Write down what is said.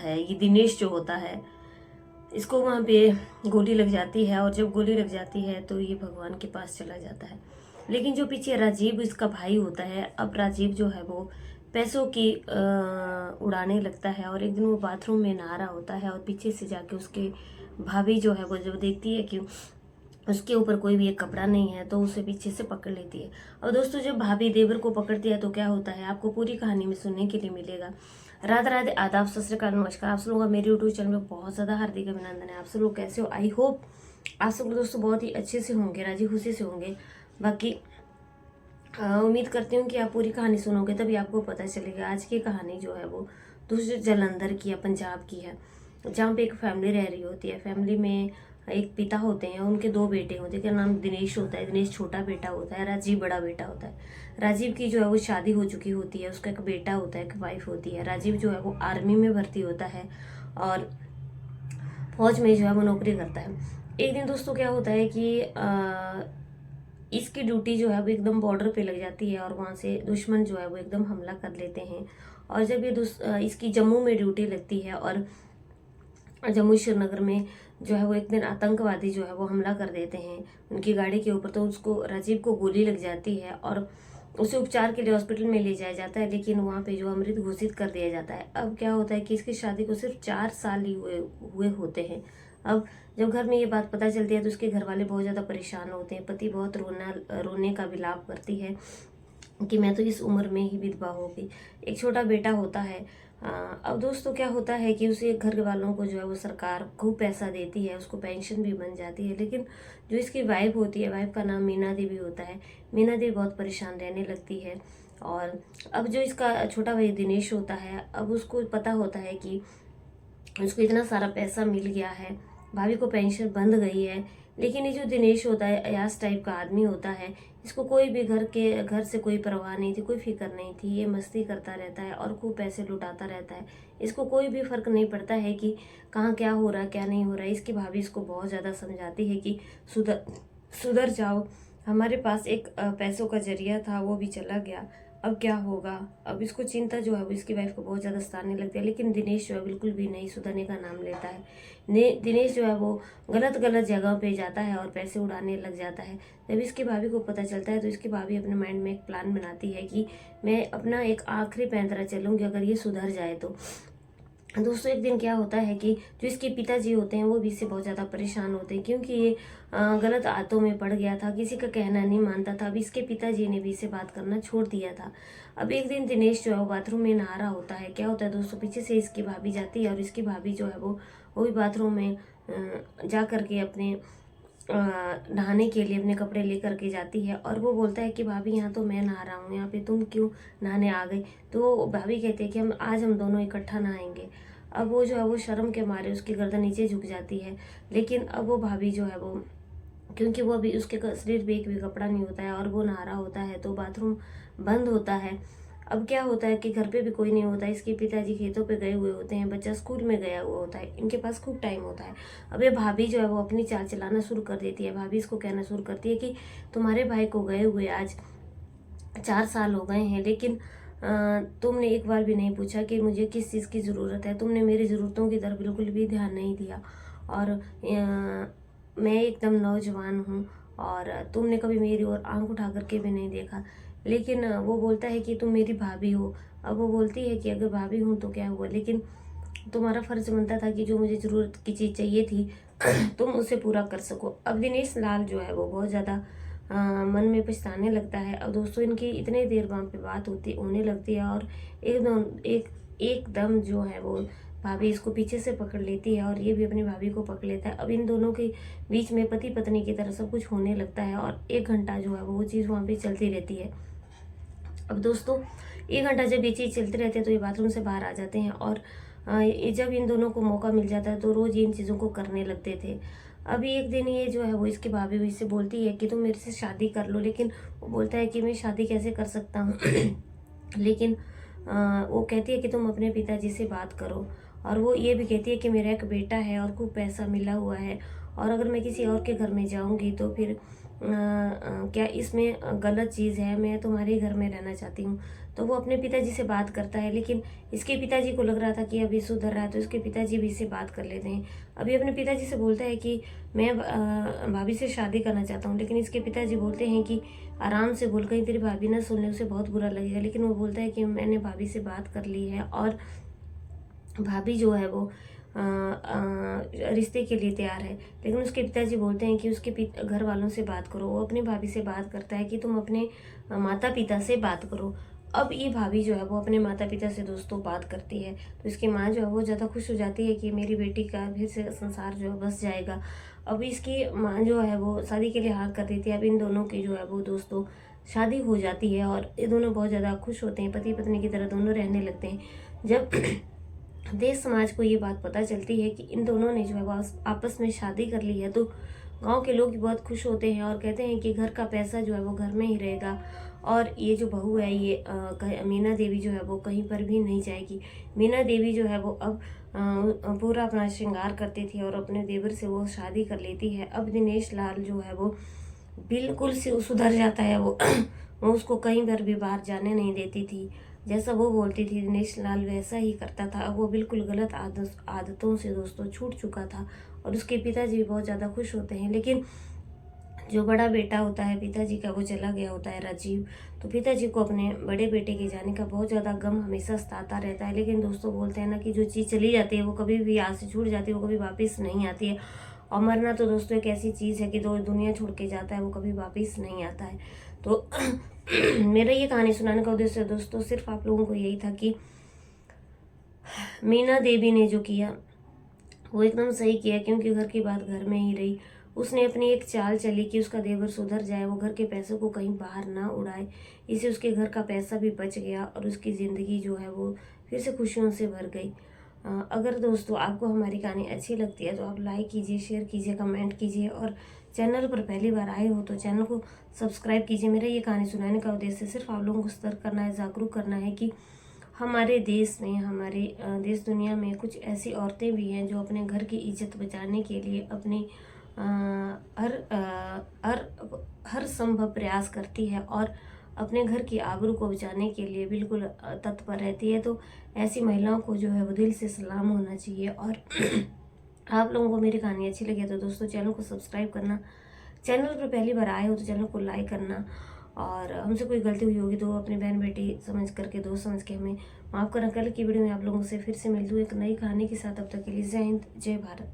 है, ये दिनेश जो होता है, इसको वहाँ पे गोली लग जाती है, और जब गोली लग जाती है तो ये भगवान के पास चला जाता है। लेकिन जो पीछे राजीव इसका भाई होता है, अब राजीव जो है वो पैसों की उड़ाने लगता है, और एक दिन वो बाथरूम में नहा रहा होता है, और पीछे से जाके उसके भाभी जो है वो जब देखती है कि उसके ऊपर कोई भी एक कपड़ा नहीं है, तो उसे पीछे से पकड़ लेती है। और दोस्तों, जब भाभी देवर को पकड़ती है तो क्या होता है, आपको पूरी कहानी में सुनने के लिए मिलेगा। राधे राधे, आदाब, सत श्री अकाल, नमस्कार। आप सब लोगों का मेरे यूट्यूब चैनल में बहुत ज़्यादा हार्दिक अभिनंदन है। आप सब लोग कैसे हो? आई होप आप सब लोग दोस्तों बहुत ही अच्छे से होंगे, राजी खुशी से होंगे। बाकी उम्मीद करती हूँ कि आप पूरी कहानी सुनोगे, तभी आपको पता चलेगा। आज की कहानी जो है वो दूसरे जलंधर की है, पंजाब की है, जहाँ पे एक फैमिली रह रही होती है। फैमिली में एक पिता होते हैं, उनके दो बेटे होते हैं। जिनका नाम दिनेश होता है, दिनेश छोटा बेटा होता है, राजीव बड़ा बेटा होता है। राजीव की जो है वो शादी हो चुकी होती है, उसका एक बेटा होता है, एक वाइफ होती है। राजीव जो है वो आर्मी में भर्ती होता है और फौज में जो है वो नौकरी करता है। एक दिन दोस्तों क्या होता है कि इसकी ड्यूटी जो है वो एकदम बॉर्डर पे लग जाती है, और वहाँ से दुश्मन जो है वो एकदम हमला कर लेते हैं। और जब ये इसकी जम्मू में ड्यूटी लगती है, और जम्मू श्रीनगर में जो है वो एक दिन आतंकवादी जो है वो हमला कर देते हैं उनकी गाड़ी के ऊपर, तो उसको राजीव को गोली लग जाती है और उसे उपचार के लिए हॉस्पिटल में ले जाया जाता है। लेकिन वहाँ पे जो अमृत घोषित कर दिया जाता है। अब क्या होता है कि इसकी शादी को सिर्फ 4 साल ही हुए होते हैं। अब जब घर में ये बात पता चलती है तो उसके घर वाले बहुत ज़्यादा परेशान होते हैं। पति बहुत रोने का विलाप करती है कि मैं तो इस उम्र में ही विधवा हो गई। एक छोटा बेटा होता है। अब दोस्तों क्या होता है कि उसे घर वालों को जो है वो सरकार खूब पैसा देती है, उसको पेंशन भी बन जाती है। लेकिन जो इसकी वाइफ होती है, वाइफ का नाम मीना देवी होता है, मीना देवी बहुत परेशान रहने लगती है। और अब जो इसका छोटा भाई दिनेश होता है, अब उसको पता होता है कि उसको इतना सारा पैसा मिल गया है, भाभी को पेंशन बंध गई है। लेकिन ये जो दिनेश होता है, अयास टाइप का आदमी होता है, इसको कोई भी घर से कोई परवाह नहीं थी, कोई फिक्र नहीं थी। ये मस्ती करता रहता है और खूब पैसे लुटाता रहता है। इसको कोई भी फर्क नहीं पड़ता है कि कहाँ क्या हो रहा है, क्या नहीं हो रहा है। इसकी भाभी इसको बहुत ज़्यादा समझाती है कि सुधर सुधर जाओ, हमारे पास एक पैसों का जरिया था, वो भी चला गया, अब क्या होगा। अब इसको चिंता जो है वो इसकी वाइफ को बहुत ज़्यादा सताने लगती है। लेकिन दिनेश जो है बिल्कुल भी नहीं सुधरने का नाम लेता है। दिनेश जो है वो गलत गलत जगह पे जाता है और पैसे उड़ाने लग जाता है। जब इसकी भाभी को पता चलता है तो इसकी भाभी अपने माइंड में एक प्लान बनाती है कि मैं अपना एक आखिरी पैंतरा चलूंगी, अगर ये सुधर जाए तो। दोस्तों, एक दिन क्या होता है कि जो इसके पिताजी होते हैं वो भी इससे बहुत ज़्यादा परेशान होते हैं, क्योंकि ये गलत आदतों में पड़ गया था, किसी का कहना नहीं मानता था। अब इसके पिताजी ने भी इसे बात करना छोड़ दिया था। अब एक दिन दिनेश जो है वो बाथरूम में नहा रहा होता है। क्या होता है दोस्तों, पीछे से इसकी भाभी जाती है, और इसकी भाभी जो है वो भी बाथरूम में जा करके अपने नहाने के लिए अपने कपड़े लेकर के जाती है। और वो बोलता है कि भाभी, यहाँ तो मैं नहा रहा हूँ, यहाँ पे तुम क्यों नहाने आ गई? तो भाभी कहती है कि हम दोनों इकट्ठा नहाएंगे। अब वो जो है वो शर्म के मारे उसकी गर्दन नीचे झुक जाती है। लेकिन अब वो भाभी जो है वो, क्योंकि वो अभी उसके शरीर पे एक भी कपड़ा नहीं होता है और वो नहा रहा होता है, तो बाथरूम बंद होता है। अब क्या होता है कि घर पे भी कोई नहीं होता, इसके पिताजी खेतों पे गए हुए होते हैं, बच्चा स्कूल में गया हुआ होता है, इनके पास खूब टाइम होता है। अब ये भाभी जो है वो अपनी चाल चलाना शुरू कर देती है। भाभी इसको कहना शुरू करती है कि तुम्हारे भाई को गए हुए आज 4 साल हो गए हैं, लेकिन तुमने एक बार भी नहीं पूछा कि मुझे किस चीज़ की ज़रूरत है। तुमने मेरी ज़रूरतों की तरफ बिल्कुल भी ध्यान नहीं दिया। और मैं एकदम नौजवान हूँ, और तुमने कभी मेरी ओर आंख उठा करके भी नहीं देखा। लेकिन वो बोलता है कि तुम मेरी भाभी हो। अब वो बोलती है कि अगर भाभी हूँ तो क्या हुआ, लेकिन तुम्हारा फर्ज बनता था कि जो मुझे ज़रूरत की चीज़ चाहिए थी तुम उसे पूरा कर सको। अब दिनेश लाल जो है वो बहुत ज़्यादा मन में पछताने लगता है। अब दोस्तों, इनकी इतने देर वहाँ पे बात होने लगती है, और एकदम जो है वो भाभी इसको पीछे से पकड़ लेती है, और ये भी अपनी भाभी को पकड़ लेता है। अब इन दोनों के बीच में पति पत्नी की तरह सब कुछ होने लगता है, और 1 घंटा जो है वो चीज़ वहाँ पे चलती रहती है। अब दोस्तों, 1 घंटा जब ये चीज़ चलती रहती है तो ये बाथरूम से बाहर आ जाते हैं, और जब इन दोनों को मौका मिल जाता है तो रोज़ इन चीज़ों को करने लगते थे। अभी एक दिन ये जो है वो इसकी भाभी भी इससे बोलती है कि तुम मेरे से शादी कर लो। लेकिन वो बोलता है कि मैं शादी कैसे कर सकता हूँ लेकिन वो कहती है कि तुम अपने पिताजी से बात करो। और वो ये भी कहती है कि मेरा एक बेटा है और खूब पैसा मिला हुआ है, और अगर मैं किसी और के घर में जाऊंगी तो फिर क्या इसमें गलत चीज़ है, मैं तुम्हारे घर में रहना चाहती हूँ। तो वो अपने पिताजी से बात करता है, लेकिन इसके पिताजी को लग रहा था कि अभी सुधर रहा है, तो इसके पिताजी भी इससे बात कर लेते हैं। अभी अपने पिताजी से बोलता है कि मैं भाभी से शादी करना चाहता हूँ, लेकिन इसके पिताजी बोलते हैं कि आराम से बोल, कहीं तेरी भाभी ना सुन ले, उसे बहुत बुरा लगेगा। लेकिन वो बोलता है कि मैंने भाभी से बात कर ली है और भाभी जो है वो रिश्ते के लिए तैयार है। लेकिन उसके पिताजी बोलते हैं कि उसके घर वालों से बात करो। वो अपनी भाभी से बात करता है कि तुम अपने माता पिता से बात करो। अब ये भाभी जो है वो अपने माता पिता से दोस्तों बात करती है, तो इसकी माँ जो है वो ज़्यादा खुश हो जाती है कि मेरी बेटी का फिर से संसार जो है बस जाएगा। अब इसकी माँ जो है वो शादी के लिए हाँ कर देती है। अब इन दोनों की जो है वो दोस्तों शादी हो जाती है और ये दोनों बहुत ज़्यादा खुश होते हैं, पति पत्नी की तरह दोनों रहने लगते हैं। जब देश समाज को ये बात पता चलती है कि इन दोनों ने जो है वो आपस में शादी कर ली है, तो गांव के लोग भी बहुत खुश होते हैं और कहते हैं कि घर का पैसा जो है वो घर में ही रहेगा और ये जो बहू है ये मीना देवी जो है वो कहीं पर भी नहीं जाएगी। मीना देवी जो है वो अब पूरा अपना श्रृंगार करती थी और अपने देवर से वो शादी कर लेती है। अब दिनेश लाल जो है वो बिल्कुल से सुधर जाता है। वो उसको कहीं पर भी बाहर जाने नहीं देती थी। जैसा वो बोलती थी दिनेश लाल वैसा ही करता था। अब वो बिल्कुल गलत आदतों से दोस्तों छूट चुका था और उसके पिताजी भी बहुत ज़्यादा खुश होते हैं। लेकिन जो बड़ा बेटा होता है पिताजी का, वो चला गया होता है राजीव। तो पिताजी को अपने बड़े बेटे के जाने का बहुत ज़्यादा गम हमेशा सताता रहता है। लेकिन दोस्तों बोलते हैं ना कि जो चीज़ चली जाती है वो कभी भी हाथ से छूट जाती है, वो कभी वापस नहीं आती है। और मरना तो दोस्तों एक ऐसी चीज़ है कि दो दुनिया छोड़ के जाता है, वो कभी वापस नहीं आता है। तो मेरा ये कहानी सुनाने का उद्देश्य दोस्तों सिर्फ आप लोगों को यही था कि मीना देवी ने जो किया वो एकदम सही किया, क्योंकि घर की बात घर में ही रही। उसने अपनी एक चाल चली कि उसका देवर सुधर जाए, वो घर के पैसों को कहीं बाहर ना उड़ाए। इससे उसके घर का पैसा भी बच गया और उसकी ज़िंदगी जो है वो फिर से खुशियों से भर गई। अगर दोस्तों आपको हमारी कहानी अच्छी लगती है तो आप लाइक कीजिए, शेयर कीजिए, कमेंट कीजिए और चैनल पर पहली बार आए हो तो चैनल को सब्सक्राइब कीजिए। मेरा ये कहानी सुनाने का उद्देश्य सिर्फ आप लोगों को सतर्क करना है, जागरूक करना है कि हमारे देश में, हमारे देश दुनिया में कुछ ऐसी औरतें भी हैं जो अपने घर की इज्जत बचाने के लिए अपने हर संभव प्रयास करती है और अपने घर की आबरू को बचाने के लिए बिल्कुल तत्पर रहती है। तो ऐसी महिलाओं को जो है वो दिल से सलाम होना चाहिए। और आप लोगों को मेरी कहानी अच्छी लगी तो दोस्तों चैनल को सब्सक्राइब करना, चैनल पर पहली बार आए हो तो चैनल को लाइक करना, और हमसे कोई गलती हुई होगी तो अपनी बहन बेटी समझ करके, दोस्त समझ के हमें माफ़ करना। कल की वीडियो में आप लोगों से फिर से मिल दूँ एक नई कहानी के साथ। अब तक के लिए जय हिंद, जय भारत।